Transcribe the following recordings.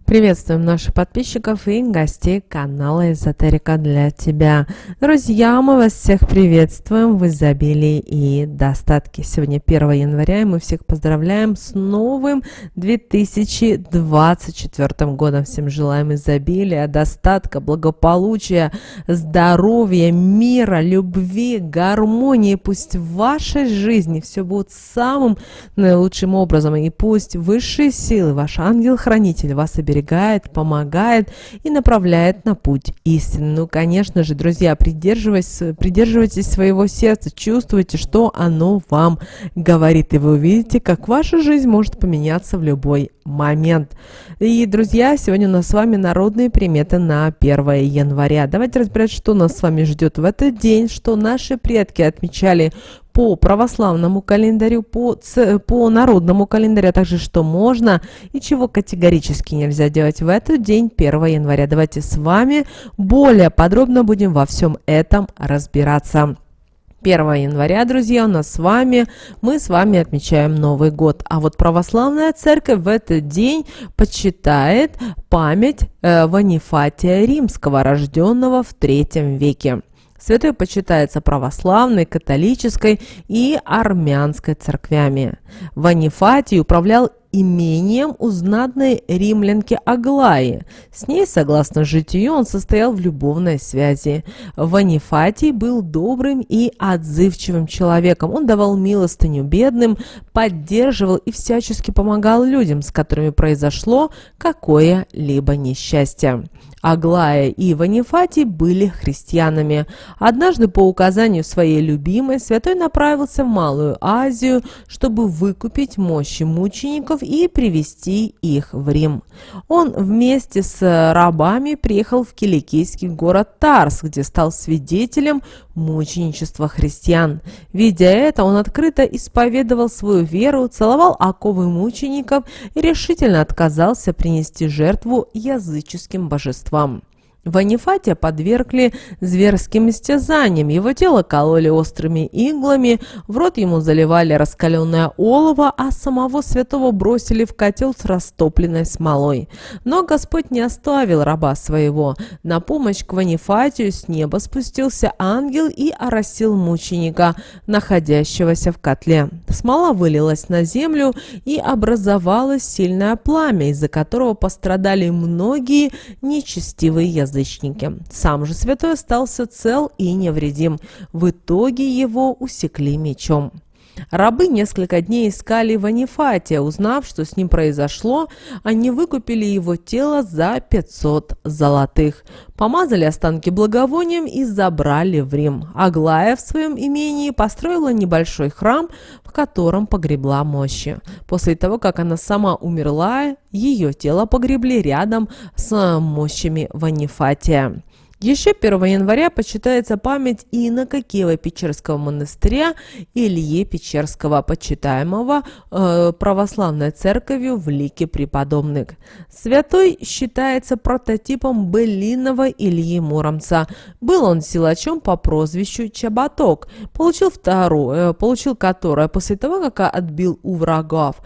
Приветствуем наших подписчиков и гостей канала Эзотерика для тебя. Друзья, мы вас всех приветствуем в изобилии и достатке. Сегодня 1 января, и мы всех поздравляем с новым 2024 годом. Всем желаем изобилия, достатка, благополучия, здоровья, мира, любви, гармонии. Пусть в вашей жизни все будет самым наилучшим образом, и пусть высшие силы, ваш ангел-хранитель вас оберегает, помогает и направляет на путь истины. Ну, конечно же, друзья, придерживайтесь своего сердца, чувствуйте, что оно вам говорит, и вы увидите, как ваша жизнь может поменяться в любой момент. И, друзья, сегодня у нас с вами народные приметы на 1 января. Давайте разбирать, что нас с вами ждет в этот день, что наши предки отмечали по православному календарю, по народному календарю, а также что можно и чего категорически нельзя делать в этот день, 1 января. Давайте с вами более подробно будем во всем этом разбираться. 1 января, друзья, мы с вами отмечаем Новый год. А вот православная церковь в этот день почитает память Ванифатия Римского, рожденного в III веке. Святой почитается православной, католической и армянской церквями. Ванифатий управлял имением у знатной римлянки Аглаи. С ней, согласно житию, он состоял в любовной связи. Ванифатий был добрым и отзывчивым человеком. Он давал милостыню бедным, поддерживал и всячески помогал людям, с которыми произошло какое-либо несчастье. Аглая и Ванифатий были христианами. Однажды по указанию своей любимой святой направился в Малую Азию, чтобы выкупить мощи мучеников и привести их в Рим. Он вместе с рабами приехал в киликийский город Тарс, где стал свидетелем мученичества христиан. Видя это, он открыто исповедовал свою веру, целовал оковы мучеников и решительно отказался принести жертву языческим божествам. Ванифатия подвергли зверским истязаниям, его тело кололи острыми иглами, в рот ему заливали раскаленное олово, а самого святого бросили в котел с растопленной смолой. Но Господь не оставил раба своего. На помощь к Ванифатию с неба спустился ангел и оросил мученика, находящегося в котле. Смола вылилась на землю, и образовалось сильное пламя, из-за которого пострадали многие нечестивые язычники. Сам же святой остался цел и невредим. В итоге его усекли мечом. Рабы несколько дней искали Ванифатия. Узнав, что с ним произошло, они выкупили его тело за 500 золотых, помазали останки благовонием и забрали в Рим. Аглая в своем имении построила небольшой храм, в котором погребла мощи. После того, как она сама умерла, ее тело погребли рядом с мощами Ванифатия. Еще 1 января почитается память инока Киево-Печерского монастыря Ильи Печерского, почитаемого православной церковью в лике преподобных. Святой считается прототипом былинного Ильи Муромца. Был он силачом по прозвищу Чеботок, получил которое после того, как отбил у врагов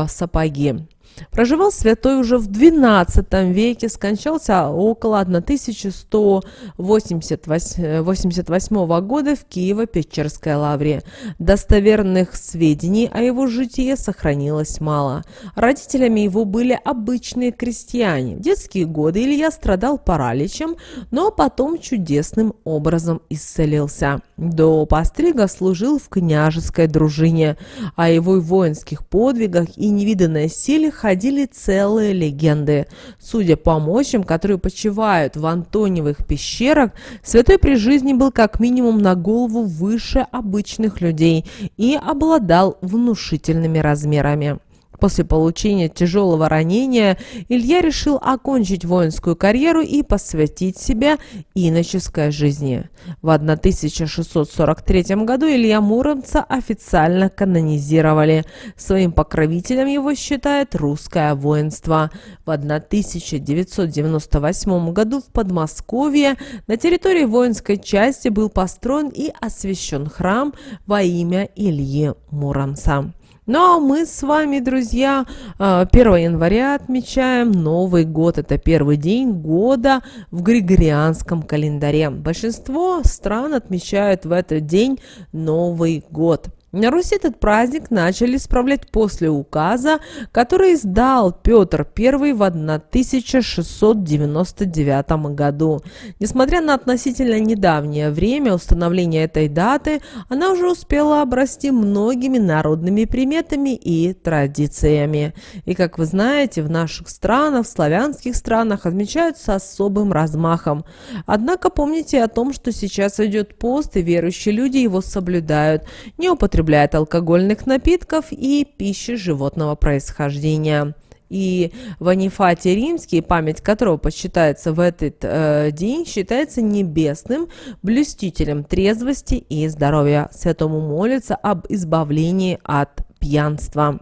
сапоги. Проживал святой уже в XII веке, скончался около 1188 года в Киево-Печерской лавре. Достоверных сведений о его житии сохранилось мало. Родителями его были обычные крестьяне. В детские годы Илья страдал параличем, но потом чудесным образом исцелился. До пострига служил в княжеской дружине. О его воинских подвигах и невиданной силе ходили целые легенды. Судя по мощам, которые почивают в Антониевых пещерах, святой при жизни был как минимум на голову выше обычных людей и обладал внушительными размерами. После получения тяжелого ранения Илья решил окончить воинскую карьеру и посвятить себя иноческой жизни. В 1643 году Илья Муромца официально канонизировали. Своим покровителем его считает русское воинство. В 1998 году в Подмосковье на территории воинской части был построен и освящен храм во имя Ильи Муромца. Ну а мы с вами, друзья, 1 января отмечаем Новый год. Это первый день года в григорианском календаре. Большинство стран отмечают в этот день Новый год. На Руси этот праздник начали справлять после указа, который издал Петр I в 1699 году. Несмотря на относительно недавнее время установления этой даты, она уже успела обрасти многими народными приметами и традициями. И, как вы знаете, в наших странах, в славянских странах отмечают с особым размахом. Однако помните о том, что сейчас идет пост, и верующие люди его соблюдают, не употребляют алкогольных напитков и пищи животного происхождения. И Ванифатий Римский, память которого почитается в этот день, считается небесным блюстителем трезвости и здоровья. Святому молится об избавлении от пьянства.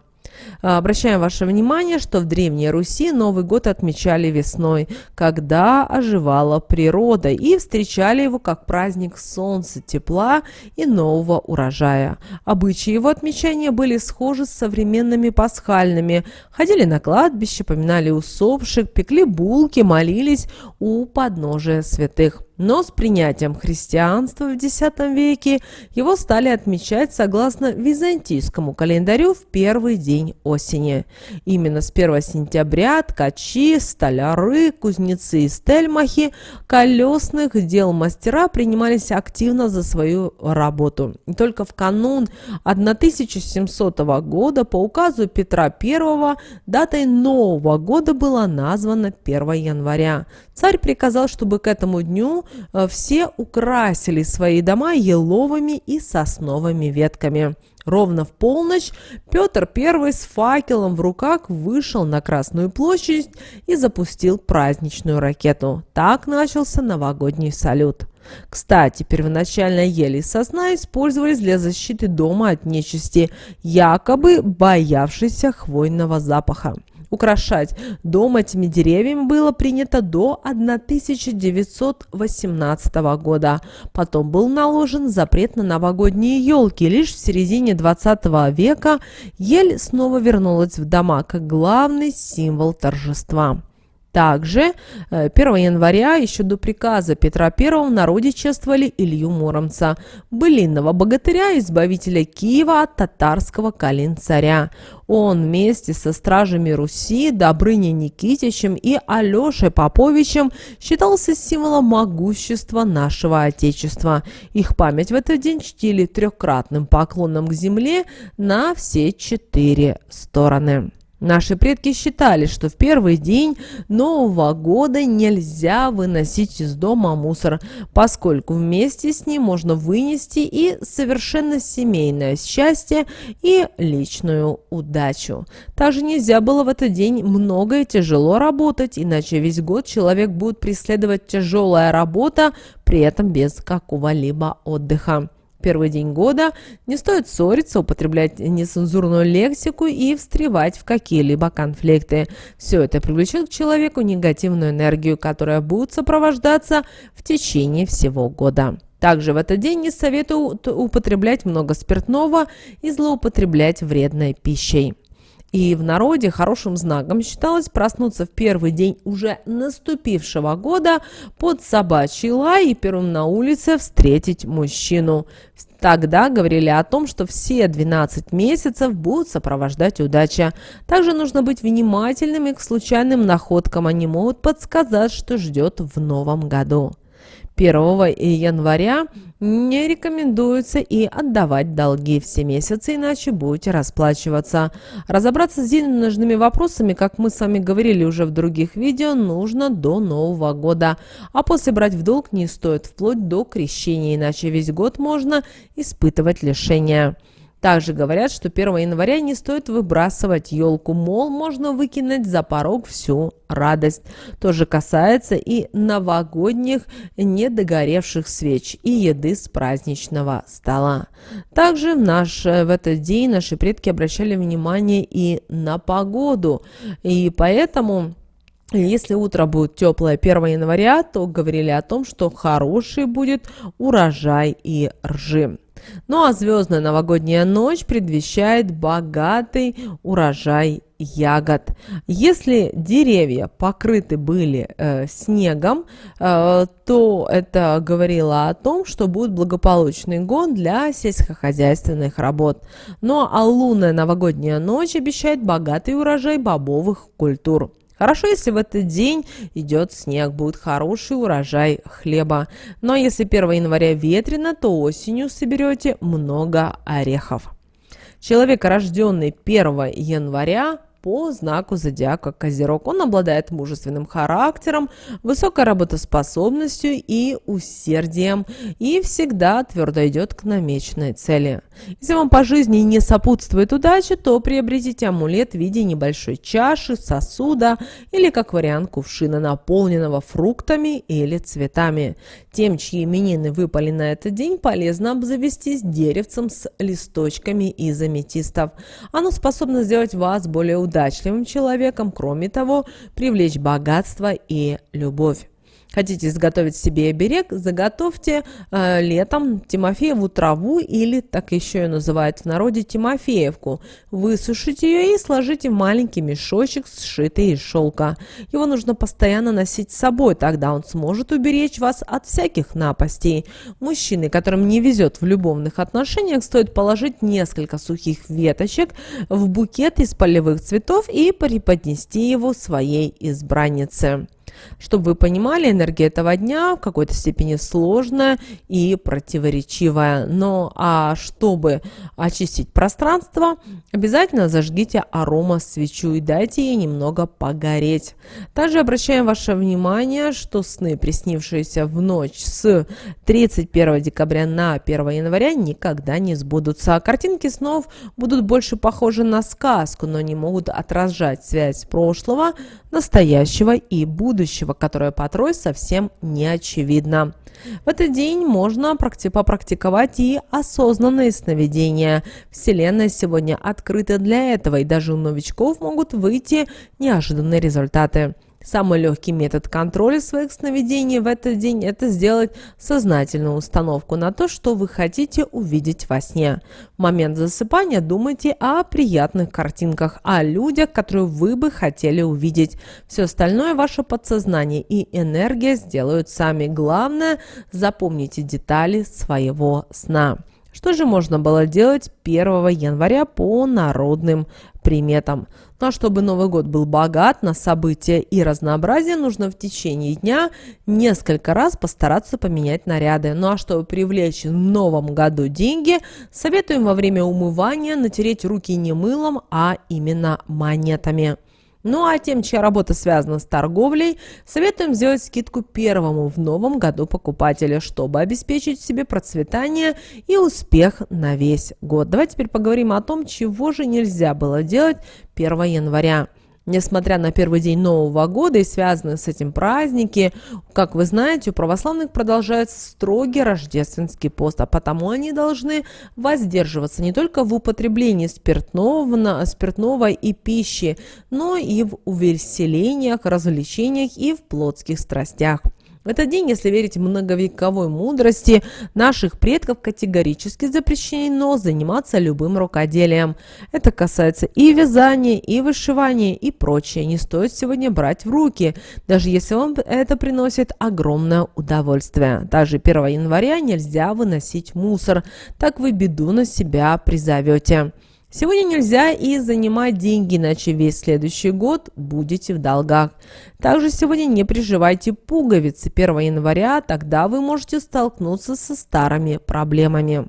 Обращаем ваше внимание, что в Древней Руси Новый год отмечали весной, когда оживала природа, и встречали его как праздник солнца, тепла и нового урожая. Обычаи его отмечания были схожи с современными пасхальными. Ходили на кладбище, поминали усопших, пекли булки, молились у подножия святых. Но с принятием христианства в X веке его стали отмечать согласно византийскому календарю в первый день осени. Именно с 1 сентября ткачи, столяры, кузнецы и стельмахи колесных дел мастера принимались активно за свою работу. И только в канун 1700 года по указу Петра I датой Нового года была названа 1 января. Царь приказал, чтобы к этому дню все украсили свои дома еловыми и сосновыми ветками. Ровно в полночь Петр I с факелом в руках вышел на Красную площадь и запустил праздничную ракету. Так начался новогодний салют. Кстати, первоначально ели из сосна использовались для защиты дома от нечисти, якобы боявшейся хвойного запаха. Украшать дом этими деревьями было принято до 1918 года. Потом был наложен запрет на новогодние елки. Лишь в середине 20 века ель снова вернулась в дома как главный символ торжества. Также 1 января, еще до приказа Петра I, в народе чествовали Илью Муромца, былинного богатыря, избавителя Киева от татарского калин-царя. Он вместе со стражами Руси, Добрыней Никитичем и Алешей Поповичем считался символом могущества нашего Отечества. Их память в этот день чтили трехкратным поклоном к земле на все 4 стороны. Наши предки считали, что в первый день Нового года нельзя выносить из дома мусор, поскольку вместе с ним можно вынести и совершенно семейное счастье и личную удачу. Также нельзя было в этот день много и тяжело работать, иначе весь год человек будет преследовать тяжелая работа, при этом без какого-либо отдыха. Первый день года не стоит ссориться, употреблять нецензурную лексику и встревать в какие-либо конфликты. Все это привлечет к человеку негативную энергию, которая будет сопровождаться в течение всего года. Также в этот день не советую употреблять много спиртного и злоупотреблять вредной пищей. И в народе хорошим знаком считалось проснуться в первый день уже наступившего года под собачий лай и первым на улице встретить мужчину. Тогда говорили о том, что все 12 месяцев будут сопровождать удача. Также нужно быть внимательным и к случайным находкам, они могут подсказать, что ждет в новом году. 1 января не рекомендуется и отдавать долги все месяцы, иначе будете расплачиваться. Разобраться с денежными вопросами, как мы с вами говорили уже в других видео, нужно до Нового года. А после брать в долг не стоит вплоть до крещения, иначе весь год можно испытывать лишения. Также говорят, что 1 января не стоит выбрасывать елку, мол, можно выкинуть за порог всю радость. То же касается и новогодних недогоревших свеч и еды с праздничного стола. Также в этот день наши предки обращали внимание и на погоду, и поэтому И если утро будет теплое 1 января, то говорили о том, что хороший будет урожай и ржи. Ну а звездная новогодняя ночь предвещает богатый урожай ягод. Если деревья покрыты были снегом, то это говорило о том, что будет благополучный год для сельскохозяйственных работ. Ну а лунная новогодняя ночь обещает богатый урожай бобовых культур. Хорошо, если в этот день идет снег, будет хороший урожай хлеба. Но если 1 января ветрено, то осенью соберете много орехов. Человек, рожденный 1 января, по знаку зодиака Козерог. Он обладает мужественным характером, высокой работоспособностью и усердием, и всегда твердо идет к намеченной цели. Если вам по жизни не сопутствует удача, то приобретите амулет в виде небольшой чаши, сосуда или, как вариант, кувшина, наполненного фруктами или цветами. Тем, чьи именины выпали на этот день, полезно обзавестись деревцем с листочками из аметистов. Оно способно сделать вас более удачливым человеком, кроме того, привлечь богатство и любовь. Хотите изготовить себе оберег, заготовьте летом Тимофееву траву, или так еще ее называют в народе Тимофеевку. Высушите ее и сложите в маленький мешочек, сшитый из шелка. Его нужно постоянно носить с собой, тогда он сможет уберечь вас от всяких напастей. Мужчины, которым не везет в любовных отношениях, стоит положить несколько сухих веточек в букет из полевых цветов и преподнести его своей избраннице. Чтобы вы понимали, энергия этого дня в какой-то степени сложная и противоречивая. Чтобы очистить пространство, обязательно зажгите аромасвечу и дайте ей немного погореть. Также обращаем ваше внимание, что сны, приснившиеся в ночь с 31 декабря на 1 января, никогда не сбудутся. Картинки снов будут больше похожи на сказку, но не могут отражать связь прошлого, настоящего и будущего, которое порой совсем не очевидно. В этот день можно попрактиковать и осознанные сновидения. Вселенная сегодня открыта для этого, и даже у новичков могут выйти неожиданные результаты. Самый легкий метод контроля своих сновидений в этот день – это сделать сознательную установку на то, что вы хотите увидеть во сне. В момент засыпания думайте о приятных картинках, о людях, которые вы бы хотели увидеть. Все остальное ваше подсознание и энергия сделают сами. Главное – запомните детали своего сна. Что же можно было делать 1 января по народным приметам? А чтобы Новый год был богат на события и разнообразие, нужно в течение дня несколько раз постараться поменять наряды. А чтобы привлечь в новом году деньги, советуем во время умывания натереть руки не мылом, а именно монетами. А тем, чья работа связана с торговлей, советуем сделать скидку первому в новом году покупателю, чтобы обеспечить себе процветание и успех на весь год. Давайте теперь поговорим о том, чего же нельзя было делать 1 января. Несмотря на первый день Нового года и связанные с этим праздники, как вы знаете, у православных продолжается строгий рождественский пост, а потому они должны воздерживаться не только в употреблении спиртного и пищи, но и в увеселениях, развлечениях и в плотских страстях. В этот день, если верить многовековой мудрости наших предков, категорически запрещено заниматься любым рукоделием. Это касается и вязания, и вышивания, и прочее. Не стоит сегодня брать в руки, даже если вам это приносит огромное удовольствие. Также 1 января нельзя выносить мусор, так вы беду на себя призовете. Сегодня нельзя и занимать деньги, иначе весь следующий год будете в долгах. Также сегодня не приживайте пуговицы 1 января, тогда вы можете столкнуться со старыми проблемами.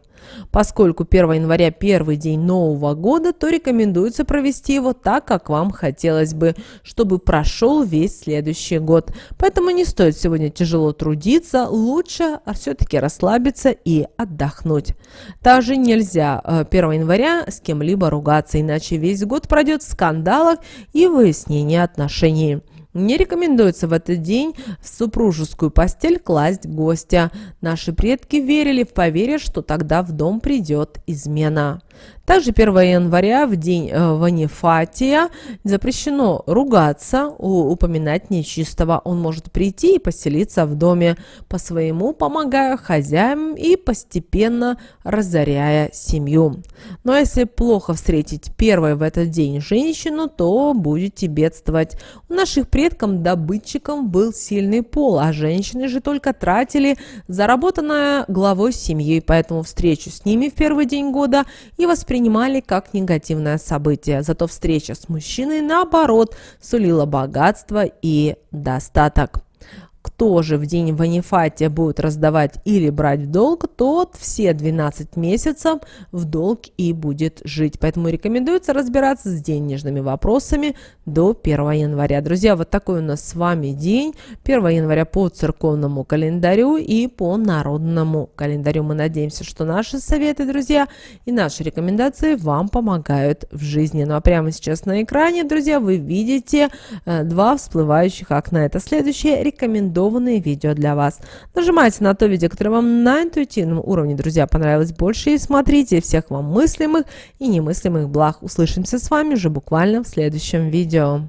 Поскольку 1 января первый день Нового года, то рекомендуется провести его так, как вам хотелось бы, чтобы прошел весь следующий год. Поэтому не стоит сегодня тяжело трудиться, лучше все-таки расслабиться и отдохнуть. Также нельзя 1 января с кем-либо ругаться, иначе весь год пройдет в скандалах и выяснении отношений. Не рекомендуется в этот день в супружескую постель класть гостя. Наши предки верили в поверье, что тогда в дом придет измена. Также 1 января, в день Ванифатия, запрещено ругаться, упоминать нечистого. Он может прийти и поселиться в доме по своему, помогая хозяевам и постепенно разоряя семью. Но если плохо встретить первой в этот день женщину, то будете бедствовать. У наших предков добытчиком был сильный пол, а женщины же только тратили заработанное главой семьи, поэтому встречу с ними в первый день года и воспринимали как негативное событие. Зато встреча с мужчиной, наоборот, сулила богатство и достаток. Кто же в день Ванифатия будет раздавать или брать в долг, тот все 12 месяцев в долг и будет жить. Поэтому рекомендуется разбираться с денежными вопросами до 1 января. Друзья, вот такой у нас с вами день. 1 января по церковному календарю и по народному календарю. Мы надеемся, что наши советы, друзья, и наши рекомендации вам помогают в жизни. Ну а прямо сейчас на экране, друзья, вы видите два всплывающих окна. Это следующие рекомендованные видео для вас. Нажимайте на то видео, которое вам на интуитивном уровне, друзья, понравилось больше, и смотрите. Всех вам мыслимых и немыслимых благ. Услышимся с вами уже буквально в следующем видео.